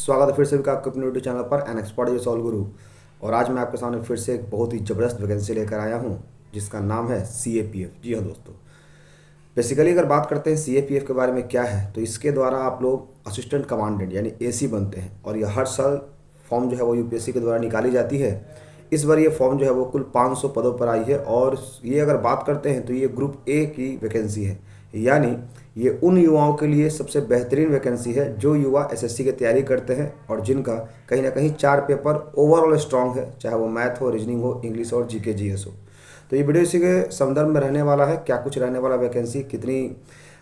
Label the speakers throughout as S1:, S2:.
S1: स्वागत है फिर से आपके अपने यूट्यूब चैनल पर एन एक्सपर्ट जो सॉल्व गुरु। और आज मैं आपके सामने फिर से एक बहुत ही ज़बरदस्त वैकेंसी लेकर आया हूं जिसका नाम है CAPF। जी हाँ दोस्तों, बेसिकली अगर बात करते हैं CAPF के बारे में क्या है, तो इसके द्वारा आप लोग असिस्टेंट कमांडेंट यानी AC बनते हैं। और यह हर साल फॉर्म जो है वो UPSC के द्वारा निकाली जाती है। इस बार ये फॉर्म जो है वो कुल 500 पदों पर आई है। और ये अगर बात करते हैं तो ये ग्रुप A की वैकेंसी है, यानी ये उन युवाओं के लिए सबसे बेहतरीन वैकेंसी है जो युवा SSC की तैयारी करते हैं और जिनका कहीं ना कहीं 4 पेपर ओवरऑल स्ट्रांग है, चाहे वो मैथ हो, रीजनिंग हो, इंग्लिश और GK GS हो। तो ये वीडियो इसी के संदर्भ में रहने वाला है, क्या कुछ रहने वाला वैकेंसी, कितनी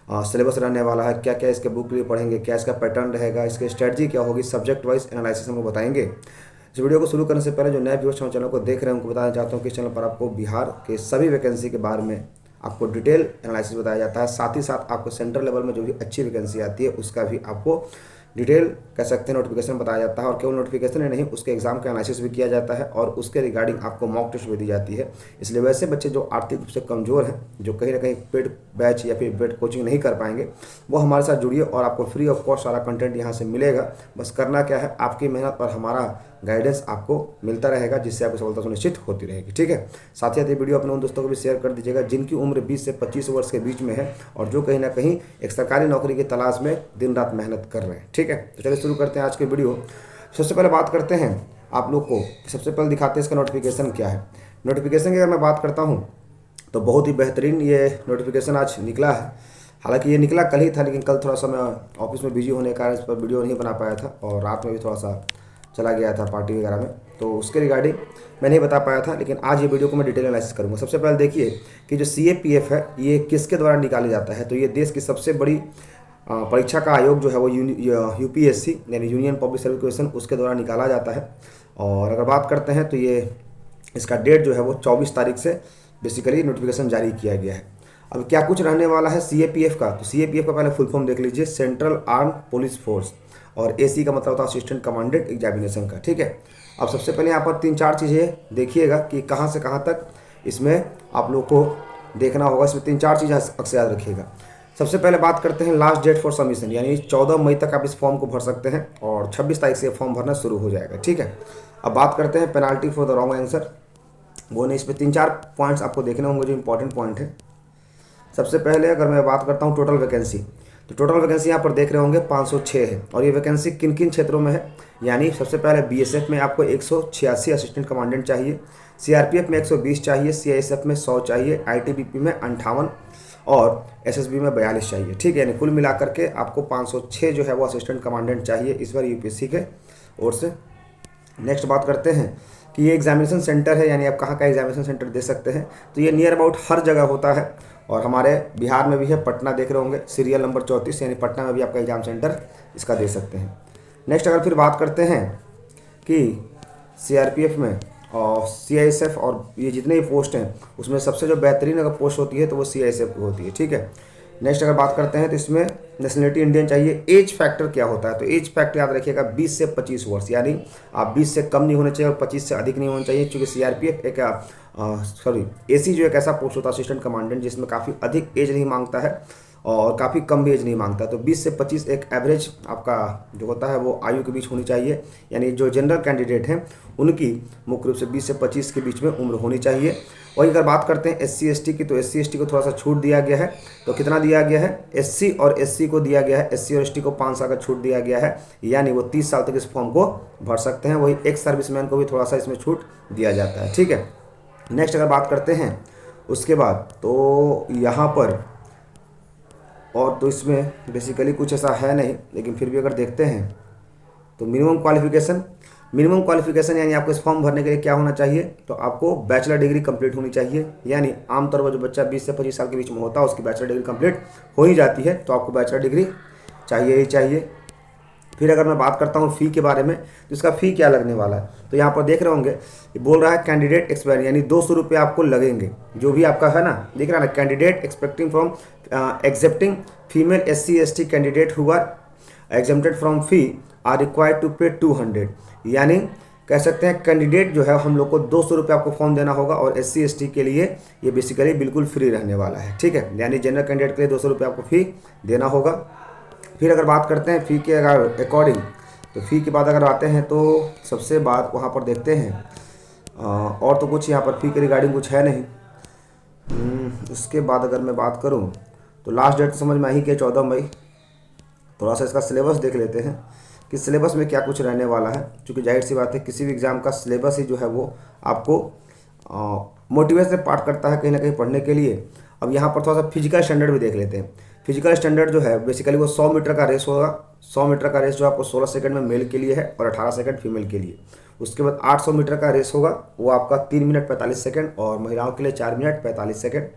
S1: सिलेबस रहने वाला है, क्या क्या इसके बुक लिए पढ़ेंगे, क्या इसका पैटर्न रहेगा, इसकी स्ट्रेटजी क्या होगी, सब्जेक्ट वाइज एनालिसिस हम लोग बताएंगे। इस वीडियो को शुरू करने से पहले जो नए व्यूअर्स चैनल को देख रहे हैं उनको बताना चाहता हूँ कि इस चैनल पर आपको बिहार के सभी वैकेंसी के बारे में आपको डिटेल एनालिसिस बताया जाता है। साथ ही साथ आपको सेंट्रल लेवल में जो भी अच्छी वैकेंसी आती है उसका भी आपको डिटेल कह सकते हैं नोटिफिकेशन बताया जाता है। और केवल नोटिफिकेशन ही नहीं, उसके एग्जाम का एनालिसिस भी किया जाता है और उसके रिगार्डिंग आपको मॉक टेस्ट भी दी जाती है। इसलिए वैसे बच्चे जो आर्थिक रूप से कमज़ोर हैं, जो कहीं ना कहीं पेड बैच या फिर पेड कोचिंग नहीं कर पाएंगे, वो हमारे साथ जुड़िए और आपको फ्री ऑफ कॉस्ट सारा कंटेंट यहाँ से मिलेगा। बस करना क्या है, आपकी मेहनत और हमारा गाइडेंस आपको मिलता रहेगा, जिससे आपकी सफलता सुनिश्चित होती रहेगी। ठीक है, साथ ही साथ ये वीडियो अपने उन दोस्तों को भी शेयर कर दीजिएगा जिनकी उम्र 20 से 25 वर्ष के बीच में है और जो कहीं ना कहीं एक सरकारी नौकरी की तलाश में दिन रात मेहनत कर रहे हैं। ठीक है, तो चलिए शुरू करते हैं आज की वीडियो। सबसे पहले बात करते हैं आप लोग को, सबसे पहले दिखाते हैं इसका नोटिफिकेशन क्या है। नोटिफिकेशन की अगर मैं बात करता हूँ तो बहुत ही बेहतरीन ये नोटिफिकेशन आज निकला है। हालांकि ये निकला कल ही था, लेकिन कल थोड़ा सा मैं ऑफिस में बिजी होने के कारण इस पर वीडियो नहीं बना पाया था और रात में भी थोड़ा सा चला गया था पार्टी वगैरह में, तो उसके रिगार्डिंग मैं नहीं बता पाया था। लेकिन आज ये वीडियो को मैं डिटेल एनालिसिस करूंगा। सबसे पहले देखिए कि जो CAPF है ये किसके द्वारा निकाला जाता है। तो ये देश की सबसे बड़ी परीक्षा का आयोग जो है वो UPSC यानी यूनियन पब्लिक सर्विस कमीशन, उसके द्वारा निकाला जाता है। और अगर बात करते हैं तो ये इसका डेट जो है वो 24 तारीख से बेसिकली नोटिफिकेशन जारी किया गया है। अब क्या कुछ रहने वाला है CAPF का, तो CAPF का पहले फुल फॉर्म देख लीजिए, सेंट्रल आर्म पुलिस फोर्स, और AC का मतलब होता है असिस्टेंट कमांडेंट एग्जामिनेशन का। ठीक है, अब सबसे पहले यहाँ पर 3-4 चीज़ें देखिएगा कि कहाँ से कहाँ तक इसमें आप लोग को देखना होगा। इसमें 3-4 चीज़ें अक्सर याद रखिएगा। सबसे पहले बात करते हैं लास्ट डेट फॉर सबमिशन, यानी 14 मई तक आप इस फॉर्म को भर सकते हैं और 26 तारीख से फॉर्म भरना शुरू हो जाएगा। ठीक है, अब बात करते हैं penalty for the wrong answer. वो नहीं, इसमें 3-4 पॉइंट्स आपको देखने होंगे जो इंपॉर्टेंट पॉइंट है। सबसे पहले अगर मैं बात करता हूँ टोटल वैकेंसी, तो टोटल वैकेंसी यहाँ पर देख रहे होंगे 506 है। और ये वैकेंसी किन किन क्षेत्रों में है, यानी सबसे पहले BSF में आपको 186 असिस्टेंट कमांडेंट चाहिए, CRPF में 120 चाहिए, CISF में 100 चाहिए, ITBP में 58 और SSB में 42 चाहिए। ठीक है, यानी कुल मिलाकर के आपको 506 जो है वो असिस्टेंट कमांडेंट चाहिए इस बार UPSC के ओर से। नेक्स्ट बात करते हैं कि ये एग्जामिनेशन सेंटर है, यानी आप कहाँ का एग्जामिनेशन सेंटर दे सकते हैं। तो ये नियर अबाउट हर जगह होता है और हमारे बिहार में भी है, पटना देख रहे होंगे सीरियल नंबर 34, यानी पटना में भी आपका एग्जाम सेंटर इसका दे सकते हैं। नेक्स्ट अगर फिर बात करते हैं कि CRPF में और CISF और ये जितने भी पोस्ट हैं उसमें सबसे जो बेहतरीन अगर पोस्ट होती है तो वो CISF होती है। ठीक है, नेक्स्ट अगर बात करते हैं तो इसमें नेशनलिटी इंडियन चाहिए। एज फैक्टर क्या होता है, तो एज फैक्टर याद रखिएगा 20 से 25 वर्ष, यानी आप 20 से कम नहीं होने चाहिए और 25 से अधिक नहीं होना चाहिए। क्योंकि CRPF एक AC जो एक ऐसा पोस्ट होता है असिस्टेंट कमांडेंट जिसमें काफ़ी अधिक एज नहीं मांगता है और काफ़ी कम भी एज नहीं मांगता। तो 20 से 25 एक एवरेज आपका जो होता है वो आयु के बीच होनी चाहिए, यानी जो जनरल कैंडिडेट हैं उनकी मुख्य रूप से 20 से 25 के बीच में उम्र होनी चाहिए। वही अगर बात करते हैं SC ST की, तो SC ST को थोड़ा सा छूट दिया गया है। तो कितना दिया गया है, SC और SC को दिया गया है, SC और ST को 5 साल का छूट दिया गया है, यानी वो 30 साल तक इस फॉर्म को भर सकते हैं। वही एक्स सर्विसमैन को भी थोड़ा सा इसमें छूट दिया जाता है। ठीक है, नेक्स्ट अगर बात करते हैं उसके बाद, तो यहाँ पर और तो इसमें बेसिकली कुछ ऐसा है नहीं, लेकिन फिर भी अगर देखते हैं तो मिनिमम क्वालिफिकेशन यानी आपको इस फॉर्म भरने के लिए क्या होना चाहिए, तो आपको बैचलर डिग्री कंप्लीट होनी चाहिए। यानी आमतौर पर जो बच्चा 20 से 25 साल के बीच में होता है उसकी बैचलर डिग्री कंप्लीट हो ही जाती है, तो आपको बैचलर डिग्री चाहिए ही चाहिए। फिर अगर मैं बात करता हूँ फ़ी के बारे में, तो इसका फ़ी क्या लगने वाला है, तो यहाँ पर देख रहे होंगे बोल रहा है कैंडिडेट एक्सपायर, यानी 200 रुपये आपको लगेंगे। जो भी आपका है ना, दिख रहा है ना, candidate expecting from excepting female SC ST candidate who are exempted from fee are required to pay 200, यानी कह सकते हैं कैंडिडेट जो है हम लोग को 200 रुपये आपको फॉर्म देना होगा और SC ST के लिए ये बेसिकली बिल्कुल फ्री रहने वाला है। ठीक है, यानी जनरल कैंडिडेट के लिए 200 रुपये आपको फ़ी देना होगा। फिर अगर बात करते हैं फ़ी के अकॉर्डिंग, तो फ़ी के बाद अगर आते हैं तो सबसे बाद वहाँ पर देखते हैं और तो कुछ यहाँ पर फ़ी के रिगार्डिंग कुछ है नहीं। उसके बाद अगर मैं बात करूँ तो लास्ट डेट समझ में आई कि 14 मई। थोड़ा सा इसका सिलेबस देख लेते हैं कि सिलेबस में क्या कुछ रहने वाला है, क्योंकि जाहिर सी बात है किसी भी एग्ज़ाम का सिलेबस ही जो है वो आपको मोटिवेशन पार्ट करता है कहीं ना कहीं पढ़ने के लिए। अब यहाँ पर थोड़ा सा फिजिकल स्टैंडर्ड भी देख लेते हैं। फिजिकल स्टैंडर्ड जो है बेसिकली वो 100 मीटर का रेस होगा। 100 मीटर का रेस जो आपको 16 सेकंड में मेल के लिए है और 18 सेकंड फीमेल के लिए। उसके बाद 800 मीटर का रेस होगा, वो आपका 3 मिनट 45 सेकंड और महिलाओं के लिए 4 मिनट 45 सेकंड।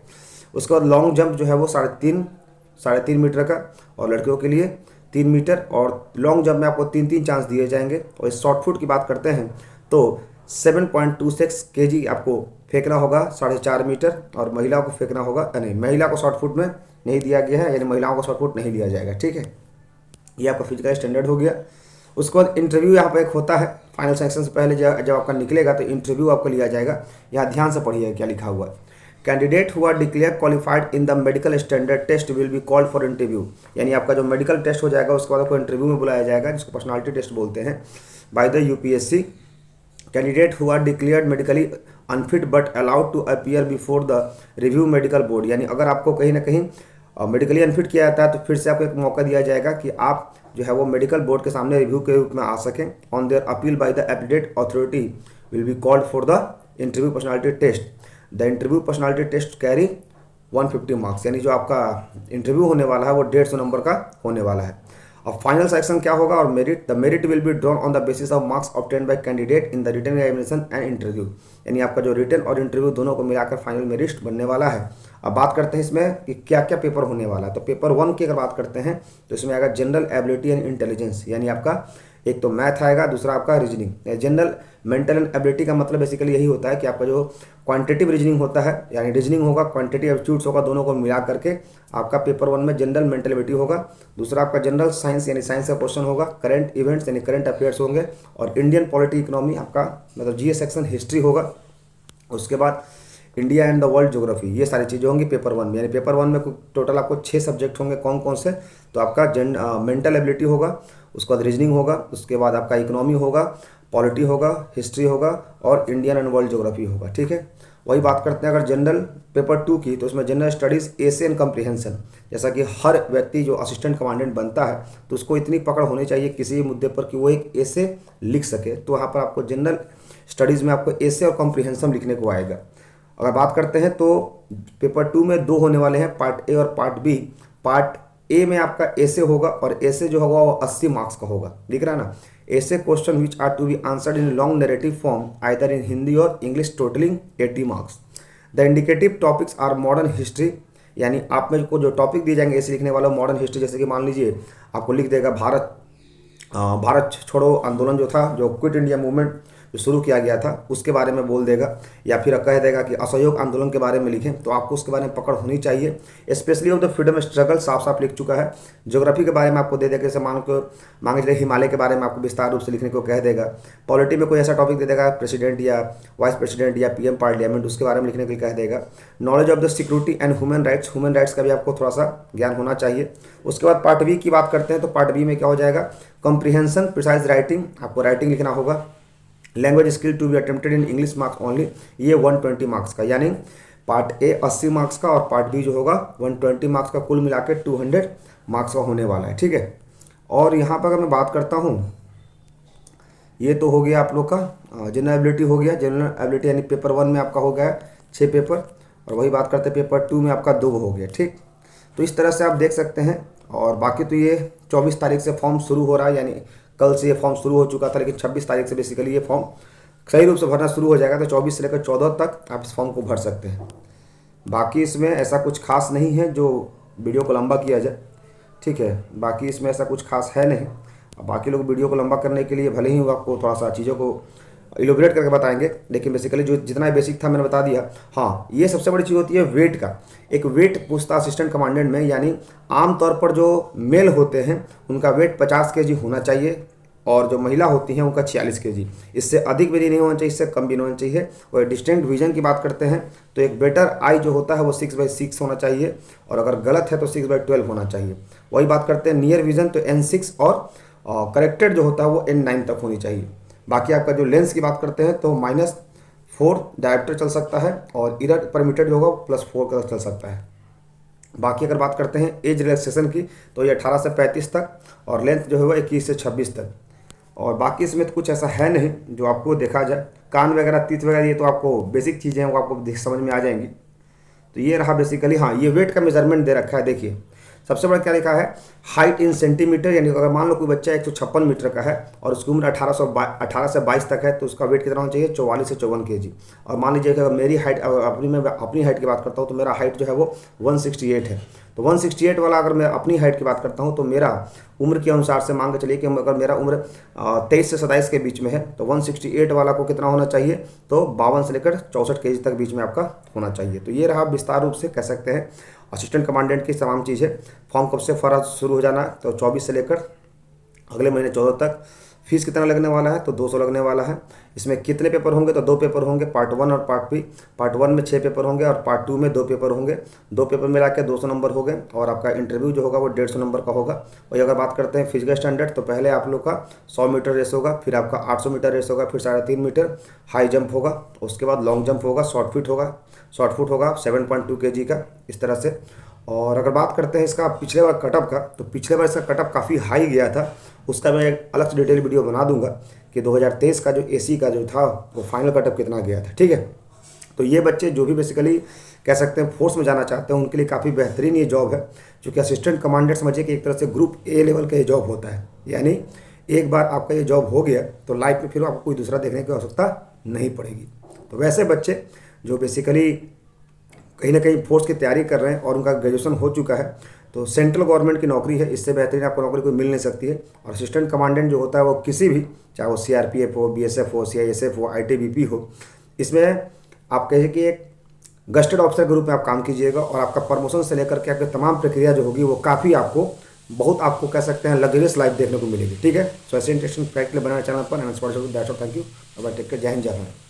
S1: उसके बाद लॉन्ग जंप जो है वो 3.5 मीटर का और लड़कियों के लिए 3 मीटर, और लॉन्ग जंप में आपको 3 चांस दिए जाएंगे। और इस शॉर्ट फुट की बात करते हैं तो 7.26 kg आपको फेंकना होगा 4.5 मीटर, और महिला को फेंकना होगा, नहीं महिला को शॉर्ट फुट में नहीं दिया गया है, यानी महिलाओं को शॉर्ट फुट नहीं दिया जाएगा। ठीक है, ये आपका फिजिकल स्टैंडर्ड हो गया। उसके बाद इंटरव्यू यहाँ पर एक होता है फाइनल सेक्शन से पहले, जब आपका निकलेगा तो इंटरव्यू आपको लिया जाएगा। यहाँ ध्यान से पढ़िए क्या लिखा हुआ है। Candidate who are declare qualified in the medical standard test will be called for interview, यानी आपका जो मेडिकल टेस्ट हो जाएगा उसके बाद आपको इंटरव्यू में बुलाया जाएगा, जिसको पर्सनालिटी टेस्ट बोलते हैं, by the UPSC. Candidate who are declared medically unfit but allowed to appear before the review medical board, यानी अगर आपको कहीं ना कहीं मेडिकली अनफिट किया जाता है तो फिर से आपको एक मौका दिया जाएगा कि आप जो है वो मेडिकल बोर्ड के सामने रिव्यू के रूप में आ सकें। On their appeal by the appellate authority will be called for the interview personality test. The interview personality test carry 150 marks, यानी जो आपका इंटरव्यू होने वाला है वो 150 नंबर का होने वाला है। अब फाइनल सेक्शन क्या होगा और merit, the merit will be drawn on the basis of marks obtain by candidate in the written examination and interview, यानी आपका जो रिटन और इंटरव्यू दोनों को मिलाकर फाइनल मेरिट बनने वाला है। अब बात करते हैं इसमें कि क्या क्या पेपर होने वाला है। तो पेपर 1 की अगर बात करते हैं तो इसमें आएगा जनरल एबिलिटी एंड इंटेलिजेंस, यानी आपका एक तो मैथ आएगा, दूसरा आपका reasoning. General mental and ability का मतलब बेसिकली यही होता है कि आपका जो क्वांटिटेटिव रीजनिंग होता है, यानी रीजनिंग होगा, क्वांटिटेटिव एप्टीट्यूड्स होगा, दोनों को मिला करके आपका पेपर 1 में जनरल मेंटल एबिलिटी होगा। दूसरा आपका जनरल साइंस, यानी साइंस का क्वेश्चन होगा, करंट इवेंट्स यानी करंट अफेयर्स होंगे, और इंडियन पॉलिटी इकोनॉमी आपका मतलब जीएस सेक्शन हिस्ट्री होगा। उसके बाद India and the world geography, ये सारी चीज़ें होंगी पेपर 1 में। यानी पेपर 1 में टोटल आपको 6 सब्जेक्ट होंगे। कौन कौन से? तो आपका मेंटल एबिलिटी होगा, उसके बाद रीजनिंग होगा, उसके बाद आपका इकोनॉमी होगा, पॉलिटी होगा, हिस्ट्री होगा और इंडियन एंड वर्ल्ड ज्योग्राफी होगा। ठीक है, वही बात करते हैं अगर जनरल पेपर 2 की, तो उसमें general studies essay and comprehension, जैसा कि हर व्यक्ति जो असिस्टेंट कमांडेंट बनता है तो उसको इतनी पकड़ होनी चाहिए किसी भी मुद्दे पर कि वो एक एसे लिख सके। तो वहाँ पर आपको जनरल स्टडीज़ में आपको एसे और कम्प्रीहेंशन लिखने को आएगा। अगर बात करते हैं तो पेपर 2 में 2 होने वाले हैं, पार्ट ए और पार्ट बी। पार्ट ए में आपका ऐसे होगा और ऐसे जो होगा वो 80 मार्क्स का होगा, दिख रहा है ना। ऐसे question which are to be answered in long narrative form either in Hindi और English, totalling 80 marks. The indicative topics are modern history, यानी आप में को जो टॉपिक दिए जाएंगे ऐसे लिखने वाला मॉडर्न हिस्ट्री, जैसे कि मान लीजिए आपको लिख देगा भारत छोड़ो आंदोलन जो था, जो क्विट इंडिया मूवमेंट जो शुरू किया गया था उसके बारे में बोल देगा, या फिर कह देगा कि असहयोग आंदोलन के बारे में लिखें, तो आपको उसके बारे में पकड़ होनी चाहिए। Specially of the freedom struggle साफ साफ लिख चुका है। ज्योग्राफी के बारे में आपको दे देगा, जैसे मांग चलिए हिमालय के बारे में आपको विस्तार रूप से लिखने को कह देगा। पॉलिटी में कोई ऐसा टॉपिक दे देगा, प्रेसिडेंट या वाइस प्रेसिडेंट या पीएम पार्लियामेंट, उसके बारे में लिखने के लिए कह देगा। Knowledge of the security and human rights का भी आपको थोड़ा सा ज्ञान होना चाहिए। उसके बाद पार्ट बी की बात करते हैं तो पार्ट बी में क्या हो जाएगा, कॉम्प्रिहेंशन, प्रिसाइज राइटिंग, आपको राइटिंग लिखना होगा। Language skill to be attempted in English marks only, ये 120 मार्क्स का, यानी पार्ट ए 80 मार्क्स का और पार्ट बी जो होगा 120 मार्क्स का, कुल मिला के 200 मार्क्स का होने वाला है। ठीक है, और यहाँ पर अगर मैं बात करता हूँ, ये तो हो गया आप लोग का जनरल एबिलिटी हो गया। जनरल एबिलिटी यानी पेपर 1 में आपका हो गया 6 पेपर, और वही बात करते हैं पेपर 2 में आपका 2 हो गया। ठीक, तो इस तरह से आप देख सकते हैं। और बाकी तो ये 24 तारीख से फॉर्म शुरू हो रहा है, यानी कल से ये फॉर्म शुरू हो चुका था, लेकिन 26 तारीख से बेसिकली ये फॉर्म सही रूप से भरना शुरू हो जाएगा। तो 24 से लेकर 14 तक आप इस फॉर्म को भर सकते हैं। बाकी इसमें ऐसा कुछ खास नहीं है जो वीडियो को लंबा किया जाए। ठीक है, बाकी इसमें ऐसा कुछ खास है नहीं। अब बाकी लोग वीडियो को लंबा करने के लिए भले ही आपको थोड़ा सा चीज़ों को इलोबरेट करके बताएंगे, लेकिन बेसिकली जो जितना बेसिक था मैंने बता दिया। हाँ, ये सबसे बड़ी चीज़ होती है वेट का। एक वेट पूछता असिस्टेंट कमांडेंट में, यानी आमतौर पर जो मेल होते हैं उनका वेट 50 kg होना चाहिए, और जो महिला होती हैं उनका 46 kg। इससे अधिक भी नहीं होना चाहिए, इससे कम भी नहीं होना चाहिए। और डिस्टिंक्ट विजन की बात करते हैं तो एक बेटर आई जो होता है वो 6/6 होना चाहिए, और अगर गलत है तो 6/12 होना चाहिए। वही बात करते हैं नियर विजन, तो N6 और और करेक्टेड जो होता है वो N9 तक होनी चाहिए। बाकी आपका जो लेंस की बात करते हैं तो -4 डायप्टर चल सकता है और इरर परमिटेड जो होगा +4 का चल सकता है। बाकी अगर बात करते हैं एज रिलैक्सेशन की तो ये 18 से 35 तक और लेंथ जो है वो 21 से 26 तक। और बाकी इसमें तो कुछ ऐसा है नहीं जो आपको देखा जाए। कान वगैरह तीत वगैरह ये तो आपको बेसिक चीज़ें हैं, वो आपको समझ में आ जाएंगी। तो ये रहा बेसिकली। हाँ, ये वेट का मेजरमेंट दे रखा है। देखिए सबसे बड़ा क्या लिखा है, हाइट इन सेंटीमीटर, यानी अगर मान लो कोई बच्चा 156 मीटर का है और उसकी उम्र 18 से 22 तक है तो उसका वेट कितना होना चाहिए, 44 से 54 kg। और मान लीजिए कि अगर मेरी हाइट मैं अपनी हाइट की बात करता हूँ तो मेरा हाइट जो है वो 168 है। तो 168 वाला अगर मैं अपनी हाइट की बात करता हूँ तो मेरा उम्र के अनुसार से मान के चलिए कि अगर मेरा उम्र 23 से 27 के बीच में है तो 168 वाला को कितना होना चाहिए, तो 52 से लेकर 64 kg तक बीच में आपका होना चाहिए। तो ये रहा विस्तार रूप से कह सकते हैं असिस्टेंट कमांडेंट की तमाम चीज़ें। फॉर्म कब से फर्ज शुरू हो जाना, तो 24 से लेकर अगले महीने 14 तक। फीस कितना लगने वाला है, तो 200 लगने वाला है। इसमें कितने पेपर होंगे, तो 2 पेपर होंगे, पार्ट 1 और पार्ट 2। पार्ट 1 में 6 पेपर होंगे और पार्ट 2 में 2 पेपर होंगे। 2 पेपर मिला के 200 नंबर हो गए और आपका इंटरव्यू जो होगा वो 150 नंबर का होगा। और अगर बात करते हैं फिजिकल स्टैंडर्ड तो पहले आप लोग का 100 मीटर रेस होगा, फिर आपका 800 मीटर रेस होगा, फिर 3.5 मीटर हाई जंप होगा, उसके बाद लॉन्ग जंप होगा, शॉर्ट फुट होगा 7.2 kg का, इस तरह से। और अगर बात करते हैं इसका पिछले बार कटअप का, तो पिछले बार इसका कटअप काफ़ी हाई गया था। उसका मैं एक अलग से डिटेल वीडियो बना दूंगा कि 2023 का जो एसी का जो था वो फाइनल कटअप कितना गया था, ठीक है। तो ये बच्चे जो भी बेसिकली कह सकते हैं फोर्स में जाना चाहते हैं उनके लिए काफ़ी बेहतरीन ये जॉब है, क्योंकि असिस्टेंट कमांडेंट समझिए कि एक तरह से ग्रुप ए लेवल का ये जॉब होता है। यानी एक बार आपका ये जॉब हो गया तो लाइफ में फिर आपको कोई दूसरा देखने की आवश्यकता नहीं पड़ेगी। तो वैसे बच्चे जो बेसिकली कहीं ना कहीं फोर्स की तैयारी कर रहे हैं और उनका ग्रेजुएशन हो चुका है, तो सेंट्रल गवर्नमेंट की नौकरी है, इससे बेहतरीन आपको नौकरी कोई मिल नहीं सकती है। और असिस्टेंट कमांडेंट जो होता है वो किसी भी, चाहे वो CRPF हो, BSF हो, CISF हो, ITBP हो, इसमें आप कहिए कि एक गस्टेड ऑफिसर के रूप में आप काम कीजिएगा और आपका प्रमोशन से लेकर के आपकी तमाम प्रक्रिया जो होगी वो काफ़ी आपको कह सकते हैं लग्जरियस लाइफ देखने को मिलेगी, ठीक है। सो ऐसे इंटरेस्टिंग फैक्ट के लिए बनाना चैनल पर। Thank you. Take care. जय हिंद, जय भारत।